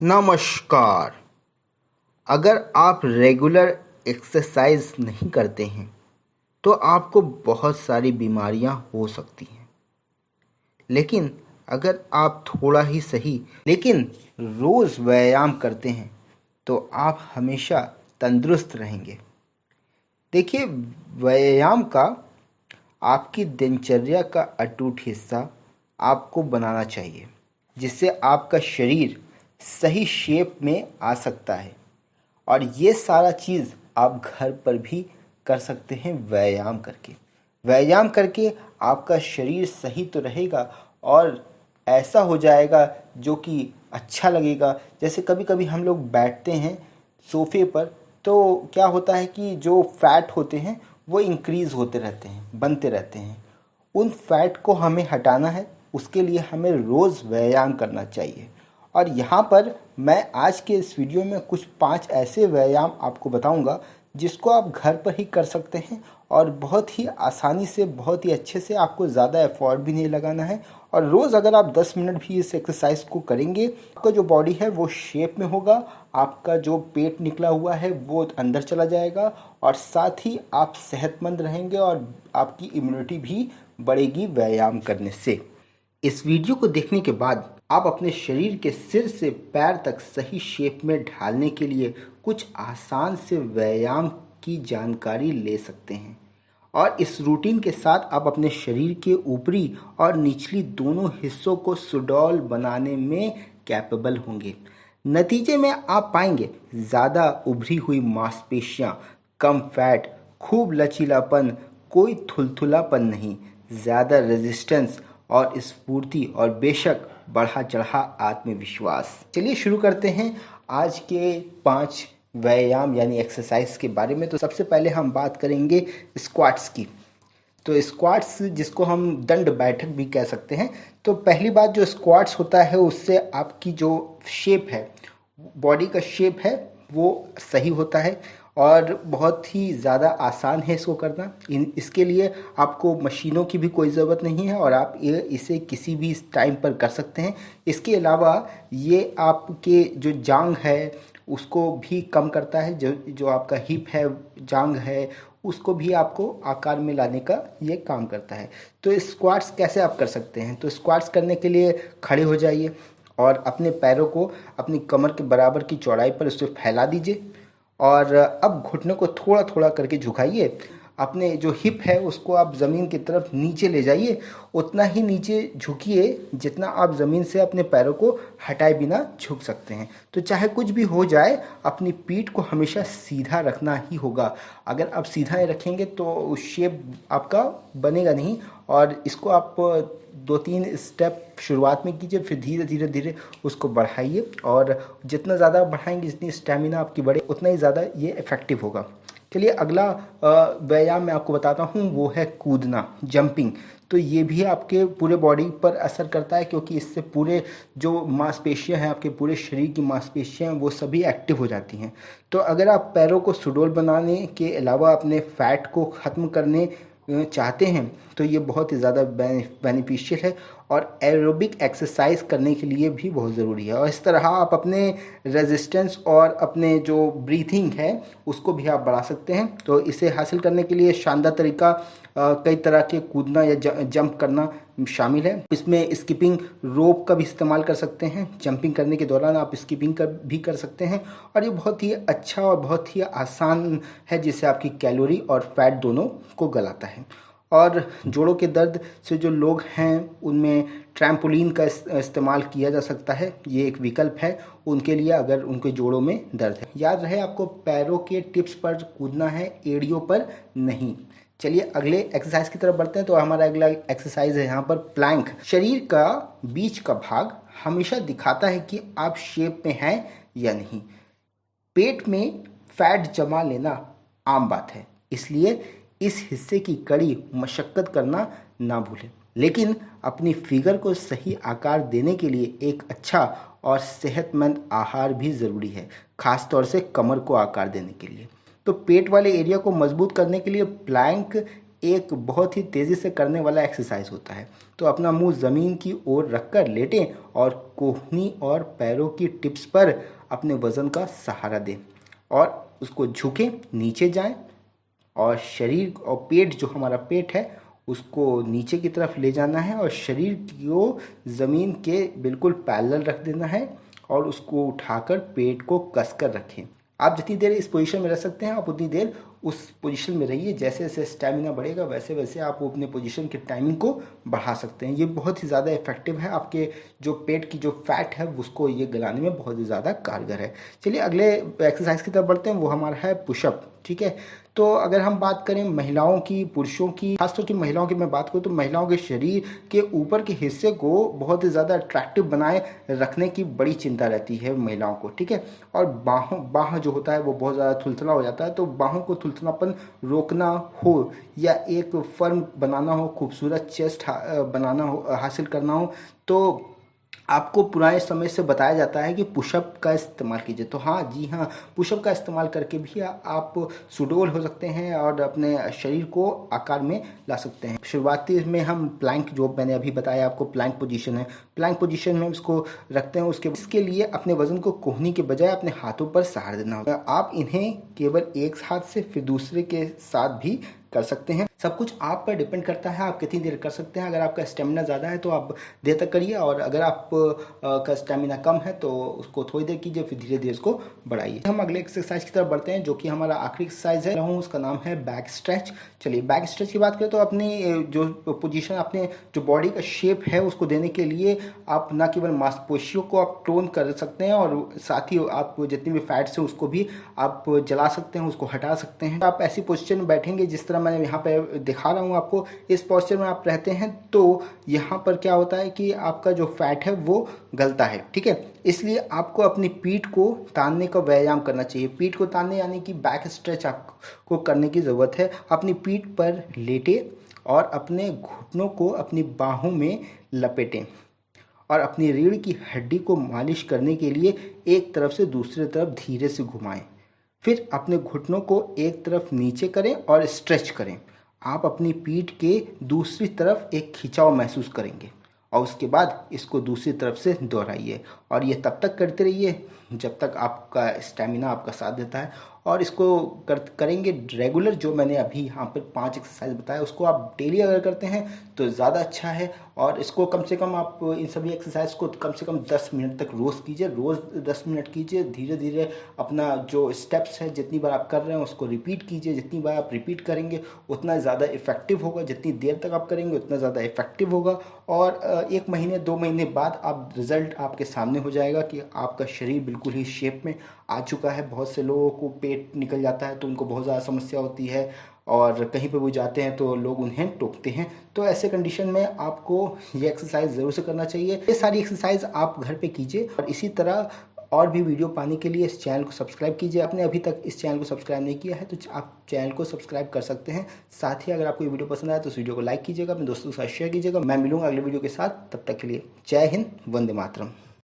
नमस्कार। अगर आप रेगुलर एक्सरसाइज नहीं करते हैं तो आपको बहुत सारी बीमारियां हो सकती हैं। लेकिन अगर आप थोड़ा ही सही लेकिन रोज़ व्यायाम करते हैं तो आप हमेशा तंदुरुस्त रहेंगे। देखिए, व्यायाम का आपकी दिनचर्या का अटूट हिस्सा आपको बनाना चाहिए, जिससे आपका शरीर सही शेप में आ सकता है। और ये सारा चीज़ आप घर पर भी कर सकते हैं व्यायाम करके। व्यायाम करके आपका शरीर सही तो रहेगा और ऐसा हो जाएगा जो कि अच्छा लगेगा। जैसे कभी कभी हम लोग बैठते हैं सोफे पर, तो क्या होता है कि जो फैट होते हैं वो इंक्रीज़ होते रहते हैं, बनते रहते हैं। उन फैट को हमें हटाना है, उसके लिए हमें रोज़ व्यायाम करना चाहिए। और यहाँ पर मैं आज के इस वीडियो में कुछ 5 ऐसे व्यायाम आपको बताऊंगा जिसको आप घर पर ही कर सकते हैं और बहुत ही आसानी से, बहुत ही अच्छे से। आपको ज़्यादा एफर्ट भी नहीं लगाना है और रोज़ अगर आप 10 मिनट भी इस एक्सरसाइज को करेंगे, आपका जो बॉडी है वो शेप में होगा, आपका जो पेट निकला हुआ है वो अंदर चला जाएगा और साथ ही आप सेहतमंद रहेंगे और आपकी इम्यूनिटी भी बढ़ेगी व्यायाम करने से। इस वीडियो को देखने के बाद आप अपने शरीर के सिर से पैर तक सही शेप में ढालने के लिए कुछ आसान से व्यायाम की जानकारी ले सकते हैं। और इस रूटीन के साथ आप अपने शरीर के ऊपरी और निचली दोनों हिस्सों को सुडौल बनाने में कैपेबल होंगे। नतीजे में आप पाएंगे ज़्यादा उभरी हुई मांसपेशियां, कम फैट, खूब लचीलापन, कोई थुलथुलापन नहीं, ज़्यादा रेजिस्टेंस और स्फूर्ति और बेशक बढ़ा चढ़ा आत्मविश्वास। चलिए शुरू करते हैं आज के 5 व्यायाम यानी एक्सरसाइज के बारे में। तो सबसे पहले हम बात करेंगे स्क्वाट्स की। तो स्क्वाट्स, जिसको हम दंड बैठक भी कह सकते हैं। तो पहली बात, जो स्क्वाट्स होता है उससे आपकी जो शेप है, बॉडी का शेप है, वो सही होता है और बहुत ही ज़्यादा आसान है इसको करना। इसके लिए आपको मशीनों की भी कोई ज़रूरत नहीं है और आप इसे किसी भी टाइम पर कर सकते हैं। इसके अलावा ये आपके जो जांग है उसको भी कम करता है। जो जो आपका हिप है, जांग है, उसको भी आपको आकार में लाने का ये काम करता है। तो स्क्वाट्स कैसे आप कर सकते हैं? तो स्क्वाट्स करने के लिए खड़े हो जाइए और अपने पैरों को अपनी कमर के बराबर की चौड़ाई पर उससे फैला दीजिए और अब घुटने को थोड़ा थोड़ा करके झुकाइए। अपने जो हिप है उसको आप ज़मीन की तरफ नीचे ले जाइए, उतना ही नीचे झुकिए जितना आप ज़मीन से अपने पैरों को हटाए बिना झुक सकते हैं। तो चाहे कुछ भी हो जाए, अपनी पीठ को हमेशा सीधा रखना ही होगा। अगर आप सीधा नहीं रखेंगे तो शेप आपका बनेगा नहीं। और इसको आप 2-3 स्टेप शुरुआत में कीजिए, फिर धीरे धीरे धीरे उसको बढ़ाइए और जितना ज़्यादा बढ़ाएंगे, जितनी स्टेमिना आपकी बढ़े, उतना ही ज़्यादा ये इफेक्टिव होगा। चलिए अगला व्यायाम मैं आपको बताता हूँ, वो है कूदना, जंपिंग। तो ये भी आपके पूरे बॉडी पर असर करता है, क्योंकि इससे पूरे जो मांसपेशियां हैं, आपके पूरे शरीर की मांसपेशियां हैं, वो सभी एक्टिव हो जाती हैं। तो अगर आप पैरों को सुडौल बनाने के अलावा अपने फैट को ख़त्म करने चाहते हैं तो ये बहुत ही ज़्यादा बेनिफिशियल है और एरोबिक एक्सरसाइज करने के लिए भी बहुत ज़रूरी है। और इस तरह आप अपने रेजिस्टेंस और अपने जो ब्रीथिंग है उसको भी आप बढ़ा सकते हैं। तो इसे हासिल करने के लिए शानदार तरीका कई तरह के कूदना या जंप करना शामिल है। इसमें स्किपिंग रोप का भी इस्तेमाल कर सकते हैं। जंपिंग करने के दौरान आप स्किपिंग का भी कर सकते हैं और ये बहुत ही अच्छा और बहुत ही आसान है, जिससे आपकी कैलोरी और फैट दोनों को गलाता है। और जोड़ों के दर्द से जो लोग हैं उनमें ट्रैम्पोलिन का इस्तेमाल किया जा सकता है। ये एक विकल्प है उनके लिए अगर उनके जोड़ों में दर्द है। याद रहे, आपको पैरों के टिप्स पर कूदना है, एड़ियों पर नहीं। चलिए अगले एक्सरसाइज की तरफ बढ़ते हैं। तो हमारा अगला एक्सरसाइज है यहाँ पर प्लैंक। शरीर का बीच का भाग हमेशा दिखाता है कि आप शेप में हैं या नहीं। पेट में फैट जमा लेना आम बात है, इसलिए इस हिस्से की कड़ी मशक्कत करना ना भूलें। लेकिन अपनी फिगर को सही आकार देने के लिए एक अच्छा और सेहतमंद आहार भी ज़रूरी है, खास तौर से कमर को आकार देने के लिए। तो पेट वाले एरिया को मजबूत करने के लिए प्लैंक एक बहुत ही तेज़ी से करने वाला एक्सरसाइज होता है। तो अपना मुंह ज़मीन की ओर रखकर लेटें और कोहनी और पैरों की टिप्स पर अपने वज़न का सहारा दें और उसको झुकें, नीचे जाएं और शरीर और पेट, जो हमारा पेट है, उसको नीचे की तरफ ले जाना है और शरीर को ज़मीन के बिल्कुल पैरेलल रख देना है और उसको उठाकर पेट को कसकर रखें। आप जितनी देर इस पोजीशन में रह सकते हैं आप उतनी देर उस पोजीशन में रहिए। जैसे जैसे स्टेमिना बढ़ेगा वैसे वैसे आप वो अपने पोजीशन की टाइमिंग को बढ़ा सकते हैं। ये बहुत ही ज़्यादा इफेक्टिव है, आपके जो पेट की जो फैट है उसको ये गलाने में बहुत ही ज़्यादा कारगर है। चलिए अगले एक्सरसाइज की तरफ बढ़ते हैं, वो हमारा है पुशअप। ठीक है, तो अगर हम बात करें महिलाओं की, पुरुषों की, खासतौर की महिलाओं की मैं बात करूँ तो महिलाओं के शरीर के ऊपर के हिस्से को बहुत ही ज़्यादा अट्रैक्टिव बनाए रखने की बड़ी चिंता रहती है महिलाओं को। ठीक है, और बाह जो होता है वो बहुत ज़्यादा थुलथुला हो जाता है। तो बाहों को थुलथुलापन रोकना हो या एक फर्म बनाना हो, खूबसूरत चेस्ट बनाना हो, हासिल करना हो, तो आपको पुराने समय से बताया जाता है कि पुशअप का इस्तेमाल कीजिए। तो हाँ जी हाँ, पुशअप का इस्तेमाल करके भी आप सुडौल हो सकते हैं और अपने शरीर को आकार में ला सकते हैं। शुरुआती में हम प्लैंक, जो मैंने अभी बताया आपको, प्लैंक पोजीशन है, प्लैंक पोजीशन में इसको रखते हैं। इसके लिए अपने वजन को कोहनी के बजाय अपने हाथों पर सहारा देना होगा। आप इन्हें केवल एक हाथ से फिर दूसरे के साथ भी कर सकते हैं। सब कुछ आप पर डिपेंड करता है आप कितनी देर कर सकते हैं। अगर आपका स्टेमिना ज़्यादा है तो आप देर तक करिए, और अगर आप का स्टेमिना कम है तो उसको थोड़ी देर कीजिए, फिर धीरे धीरे उसको बढ़ाइए। हम अगले एक्सरसाइज की तरफ बढ़ते हैं, जो कि हमारा आखिरी एक्सरसाइज है, उसका नाम है बैक स्ट्रेच। चलिए बैक स्ट्रेच की बात करें तो अपनी जो पोजीशन, अपने जो बॉडी का शेप है उसको देने के लिए आप न केवल मांसपेशियों को आप टोन कर सकते हैं और साथ ही आप जितनी भी फैट्स हैं उसको भी आप जला सकते हैं, उसको हटा सकते हैं। आप ऐसी पोजीशन में बैठेंगे जिस तरह मैं यहाँ पे दिखा रहा हूँ आपको, इस पोस्चर में आप रहते हैं तो यहाँ पर क्या होता है कि आपका जो फैट है वो गलता है। ठीक है, इसलिए आपको अपनी पीठ को तानने का व्यायाम करना चाहिए। पीठ को तानने यानी कि बैक स्ट्रेच आपको करने की ज़रूरत है। अपनी पीठ पर लेटे और अपने घुटनों को अपनी बाहों में लपेटें और अपनी रीढ़ की हड्डी को मालिश करने के लिए एक तरफ से दूसरी तरफ धीरे से घुमाएं। फिर अपने घुटनों को एक तरफ नीचे करें और स्ट्रेच करें। आप अपनी पीठ के दूसरी तरफ एक खिंचाव महसूस करेंगे और उसके बाद इसको दूसरी तरफ से दोहराइए और ये तब तक करते रहिए जब तक आपका स्टेमिना आपका साथ देता है। और इसको करेंगे रेगुलर, जो मैंने अभी यहाँ पर 5 एक्सरसाइज बताया उसको आप डेली अगर करते हैं तो ज़्यादा अच्छा है। और इसको कम से कम आप इन सभी एक्सरसाइज को कम से कम 10 मिनट तक रोज़ कीजिए, रोज़ 10 मिनट कीजिए। धीरे धीरे अपना जो स्टेप्स है, जितनी बार आप कर रहे हैं उसको रिपीट कीजिए। जितनी बार आप रिपीट करेंगे उतना ज़्यादा इफेक्टिव होगा, जितनी देर तक आप करेंगे उतना ज़्यादा इफेक्टिव होगा। और 1 महीने 2 महीने बाद आप रिजल्ट आपके सामने हो जाएगा कि आपका शरीर बिल्कुल ही शेप में आ चुका है। बहुत से लोगों को पेट निकल जाता है तो उनको बहुत ज़्यादा समस्या होती है और कहीं पे वो जाते हैं तो लोग उन्हें टोकते हैं। तो ऐसे कंडीशन में आपको ये एक्सरसाइज ज़रूर से करना चाहिए। ये सारी एक्सरसाइज आप घर पे कीजिए और इसी तरह और भी वीडियो पाने के लिए इस चैनल को सब्सक्राइब कीजिए। आपने अभी तक इस चैनल को सब्सक्राइब नहीं किया है तो आप चैनल को सब्सक्राइब कर सकते हैं। साथ ही अगर आपको ये वीडियो पसंद आए तो इस वीडियो को लाइक कीजिएगा, अपने दोस्तों के साथ शेयर कीजिएगा। मैं मिलूंगा अगले वीडियो के साथ, तब तक के लिए जय हिंद, वंदे मातरम।